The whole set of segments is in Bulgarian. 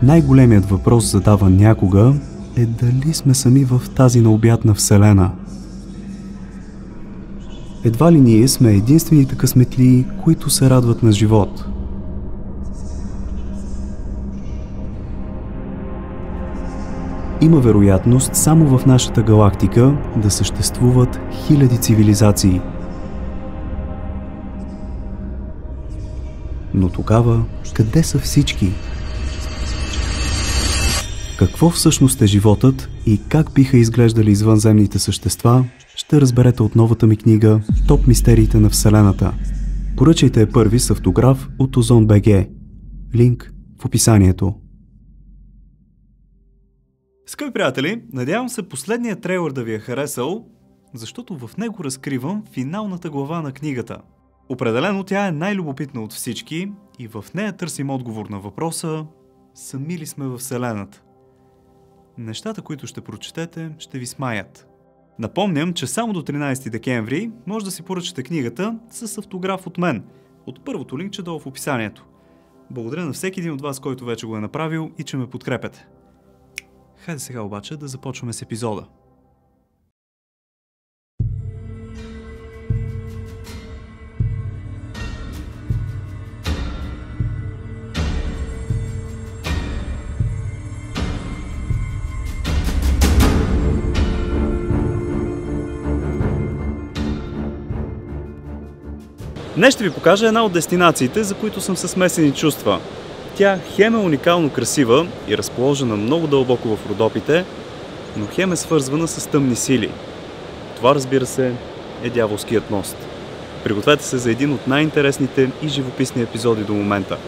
Най-големият въпрос, задаван някога, е дали сме сами в тази необятна вселена. Едва ли ние сме единствените късметли, които се радват на живот. Има вероятност само в нашата галактика да съществуват хиляди цивилизации. Но тогава, къде са всички? Какво всъщност е животът и как биха изглеждали извънземните същества, ще разберете от новата ми книга «Топ мистериите на Вселената». Поръчайте я първи с автограф от Ozon.bg. Линк в описанието. Скъпи приятели, надявам се последният трейлър да ви е харесал, защото в него разкривам финалната глава на книгата. Определено тя е най-любопитна от всички и в нея търсим отговор на въпроса: сами ли сме във Вселената? Нещата, които ще прочетете, ще ви смаят. Напомням, че само до 13 декември може да си поръчате книгата с автограф от мен, от първото линкче долу в описанието. Благодаря на всеки един от вас, който вече го е направил и че ме подкрепяте. Хайде сега обаче да започваме с епизода. Днес ще ви покажа една от дестинациите, за които съм със смесени чувства. Тя хем е уникално красива и разположена много дълбоко в Родопите, но хем е свързвана с тъмни сили. Това, разбира се, е Дяволският мост. Пригответе се за един от най-интересните и живописни епизоди до момента.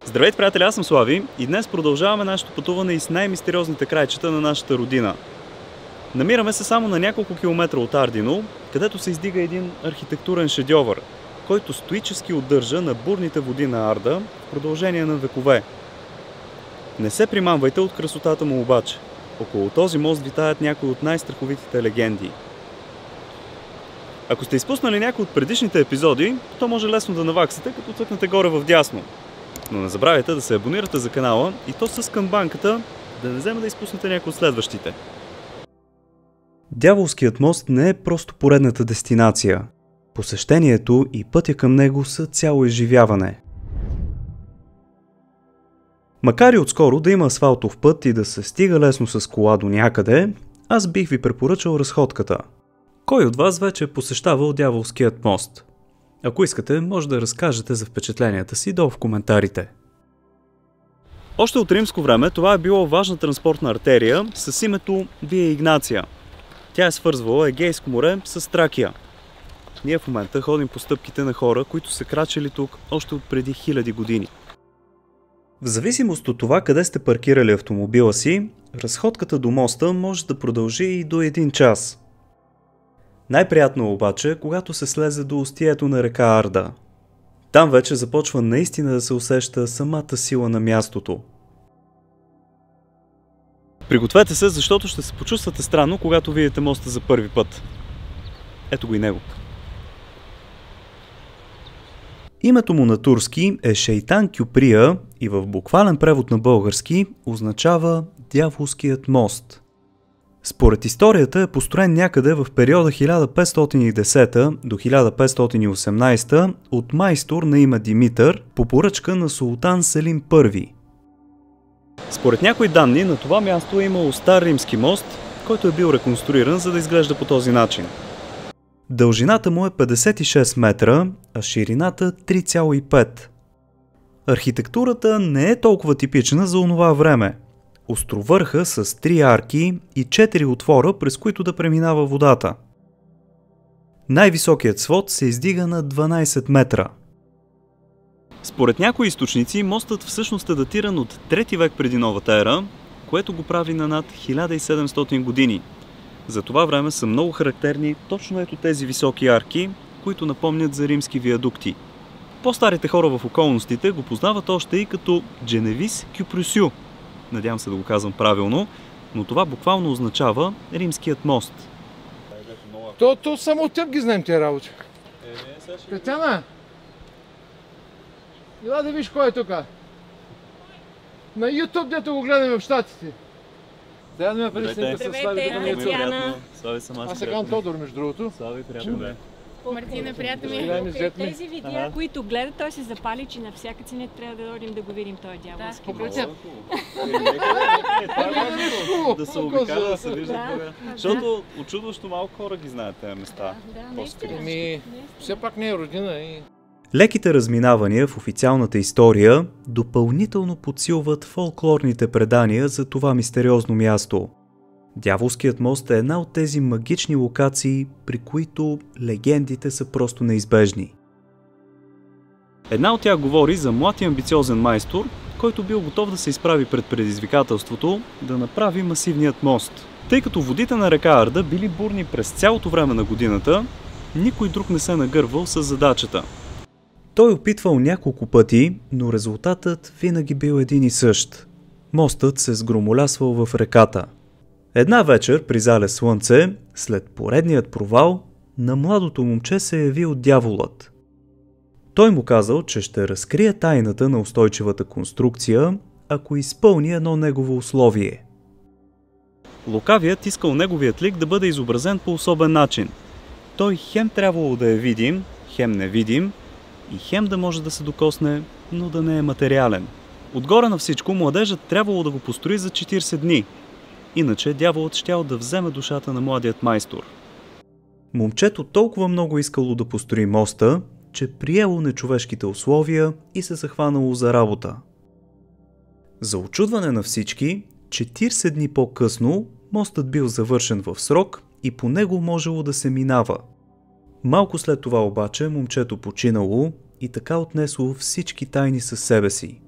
Здравейте, приятели, аз съм Слави и днес продължаваме нашето пътуване из най-мистериозните крайчета на нашата родина. Намираме се само на няколко километра от Ардино, където се издига един архитектурен шедьовър, който стоически удържа на бурните води на Арда в продължение на векове. Не се примамвайте от красотата му обаче. Около този мост витаят някои от най-страховитите легенди. Ако сте изпуснали някои от предишните епизоди, то може лесно да наваксате, като цъкнете горе в дясно. Но не забравяйте да се абонирате за канала и то с камбанката, да не вземе да изпуснете някои от следващите. Дяволският мост не е просто поредната дестинация. Посещението и пътя към него са цяло изживяване. Макар и отскоро да има асфалтов път и да се стига лесно с кола до някъде, аз бих ви препоръчал разходката. Кой от вас вече е посещавал Дяволският мост? Ако искате, може да разкажете за впечатленията си долу в коментарите. Още от римско време това е било важна транспортна артерия с името Вия Игнация. Тя е свързвала Егейско море с Тракия. Ние в момента ходим по стъпките на хора, които са крачели тук още от преди хиляди години. В зависимост от това къде сте паркирали автомобила си, разходката до моста може да продължи и до 1 час. Най-приятно е обаче, когато се слезе до устието на река Арда. Там вече започва наистина да се усеща самата сила на мястото. Пригответе се, защото ще се почувствате странно, когато видите моста за първи път. Ето го и него. Името му на турски е Шейтан Кюприя и в буквален превод на български означава Дяволският мост. Според историята е построен някъде в периода 1510 до 1518 от майстор на име Димитър по поръчка на султан Селим I. Според някои данни на това място е имало стар римски мост, който е бил реконструиран, за да изглежда по този начин. Дължината му е 56 метра, а ширината 3,5. Архитектурата не е толкова типична за онова време. Островърха с 3 арки и 4 отвора, през които да преминава водата. Най-високият свод се издига на 12 метра. Според някои източници, мостът всъщност е датиран от 3 век преди новата ера, което го прави на над 1700 години. За това време са много характерни точно ето тези високи арки, които напомнят за римски виадукти. По-старите хора в околностите го познават още и като Дженевис Кюпрюсю. Надявам се да го казвам правилно, но това буквално означава римският мост. То само от теб ги знаем тези работи. Петяна! Ела да виж кой е тук. На YouTube, дето го гледаме в Щатите. Да ме присъедините с Слави, тук не е Татьяна. Аз се казвам Тодор, между другото. Слави, приятно да е. Мартина, приятел ми. Тези видеа, които гледат, той се запали, че на всяка цена трябва да дойдем да го видим този дяволски мост. Да се обикаля, да се вижда. Защото очудващо малко хора ги знаят тези места. Все пак не е родина и... Леките разминавания в официалната история допълнително подсилват фолклорните предания за това мистериозно място. Дяволският мост е една от тези магични локации, при които легендите са просто неизбежни. Една от тях говори за млад и амбициозен майстор, който бил готов да се изправи пред предизвикателството да направи масивният мост. Тъй като водите на река Арда били бурни през цялото време на годината, никой друг не се нагървал с задачата. Той опитвал няколко пъти, но резултатът винаги бил един и същ. Мостът се сгромолясвал в реката. Една вечер при залез слънце, след поредният провал, на младото момче се е явил дяволът. Той му казал, че ще разкрие тайната на устойчивата конструкция, ако изпълни едно негово условие. Лукавият искал неговият лик да бъде изобразен по особен начин. Той хем трябвало да е видим, хем невидим и хем да може да се докосне, но да не е материален. Отгоре на всичко, младежът трябвало да го построи за 40 дни. Иначе дяволът щял да вземе душата на младият майстор. Момчето толкова много искало да построи моста, че приело нечовешките условия и се захванало за работа. За очудване на всички, 40 дни по-късно мостът бил завършен в срок и по него можело да се минава. Малко след това обаче момчето починало и така отнесло всички тайни със себе си.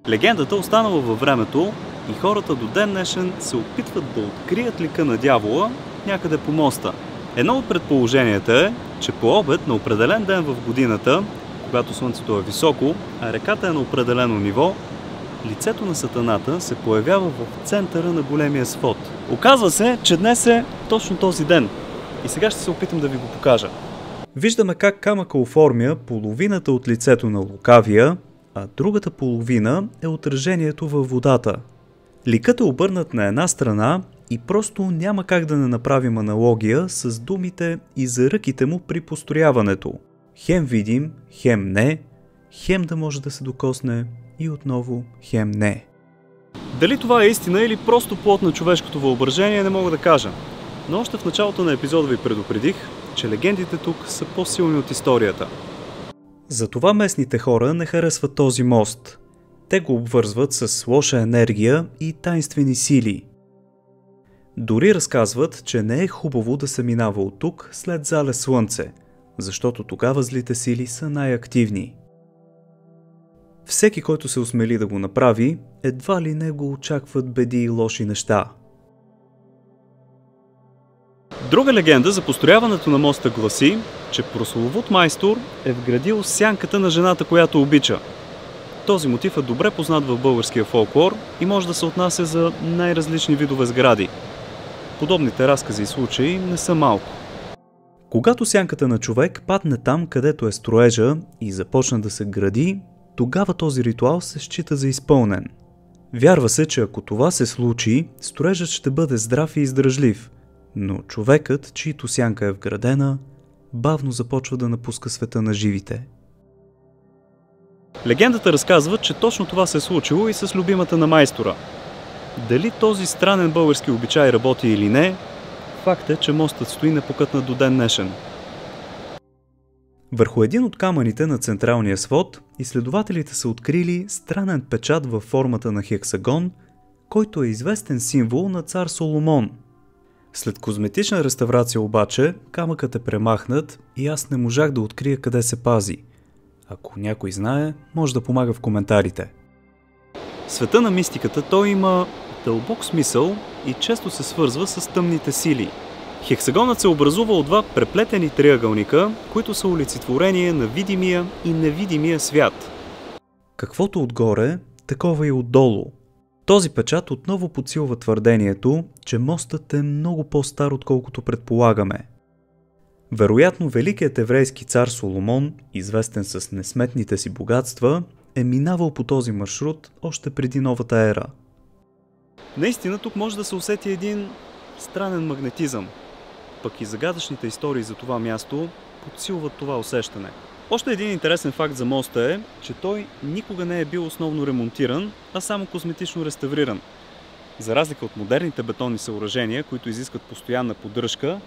Легендата останала във времето и хората до ден днешен се опитват да открият лика на дявола някъде по моста. Едно от предположенията е, че по обед на определен ден в годината, когато слънцето е високо, а реката е на определено ниво, лицето на сатаната се появява в центъра на големия свод. Оказва се, че днес е точно този ден. И сега ще се опитам да ви го покажа. Виждаме как камъка оформя половината от лицето на лукавия, а другата половина е отражението във водата. Ликът е обърнат на една страна и просто няма как да не направим аналогия с думите и заръките му при построяването. Хем видим, хем не, хем да може да се докосне и отново хем не. Дали това е истина или просто плод на човешкото въображение, не мога да кажа. Но още в началото на епизода ви предупредих, че легендите тук са по-силни от историята. Затова местните хора не харесват този мост. Те го обвързват с лоша енергия и таинствени сили. Дори разказват, че не е хубаво да се минава от тук след залез слънце, защото тогава злите сили са най-активни. Всеки, който се осмели да го направи, едва ли не го очакват беди и лоши неща. Друга легенда за построяването на моста гласи, че прословут майстор е вградил сянката на жената, която обича. Този мотив е добре познат в българския фолклор и може да се отнася за най-различни видове сгради. Подобните разкази и случаи не са малко. Когато сянката на човек падне там, където е строежа и започне да се гради, тогава този ритуал се счита за изпълнен. Вярва се, че ако това се случи, строежът ще бъде здрав и издръжлив, но човекът, чието сянка е вградена, бавно започва да напуска света на живите. Легендата разказва, че точно това се е случило и с любимата на майстора. Дали този странен български обичай работи или не, факт е, че мостът стои непокътнат до ден днешен. Върху един от камъните на централния свод изследователите са открили странен печат във формата на хексагон, който е известен символ на цар Соломон. След козметична реставрация обаче, камъкът е премахнат и аз не можах да открия къде се пази. Ако някой знае, може да помага в коментарите. Света на мистиката той има дълбок смисъл и често се свързва с тъмните сили. Хексагонът се образува от два преплетени триъгълника, които са олицетворение на видимия и невидимия свят. Каквото отгоре, такова и отдолу. Този печат отново подсилва твърдението, че мостът е много по-стар, отколкото предполагаме. Вероятно, великият еврейски цар Соломон, известен с несметните си богатства, е минавал по този маршрут още преди новата ера. Наистина тук може да се усети един странен магнетизъм, пък и загадъчните истории за това място подсилват това усещане. Още един интересен факт за моста е, че той никога не е бил основно ремонтиран, а само козметично реставриран. За разлика от модерните бетонни съоръжения, които изискват постоянна поддръжка,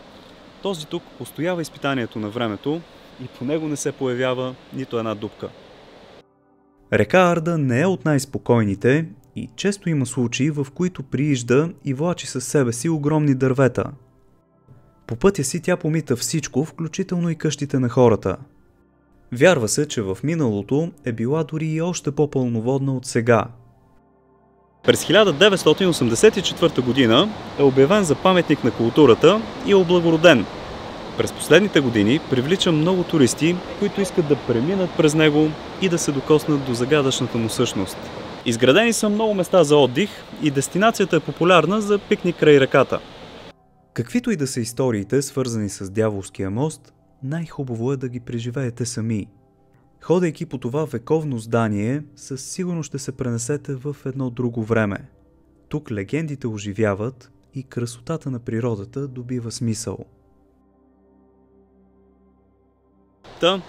този тук устоява изпитанието на времето и по него не се появява нито една дупка. Река Арда не е от най-спокойните и често има случаи, в които приижда и влачи със себе си огромни дървета. По пътя си тя помита всичко, включително и къщите на хората. Вярва се, че в миналото е била дори и още по-пълноводна от сега. През 1984 година е обявен за паметник на културата и е облагороден. През последните години привлича много туристи, които искат да преминат през него и да се докоснат до загадъчната му същност. Изградени са много места за отдих и дестинацията е популярна за пикник край реката. Каквито и да са историите, свързани с Дяволския мост, най-хубаво е да ги преживеете сами. Ходейки по това вековно здание, със сигурност ще се пренесете в едно друго време. Тук легендите оживяват и красотата на природата добива смисъл.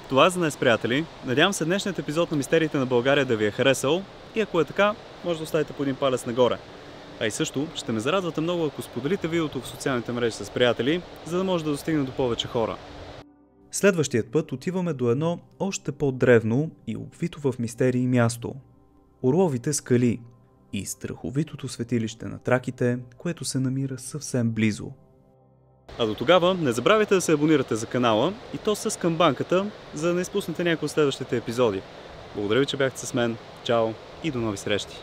Това е за днес, приятели. Надявам се днешният епизод на Мистериите на България да ви е харесал и ако е така, може да оставите по един палец нагоре. А и също ще ме зарадвате много, ако споделите видеото в социалните мрежи с приятели, за да може да достигне до повече хора. Следващият път отиваме до едно още по-древно и обвито в мистерии място – Орловите скали и страховитото светилище на траките, което се намира съвсем близо. А до тогава не забравяйте да се абонирате за канала и то с камбанката, за да не изпуснете някои от следващите епизоди. Благодаря ви, че бяхте с мен. Чао и до нови срещи!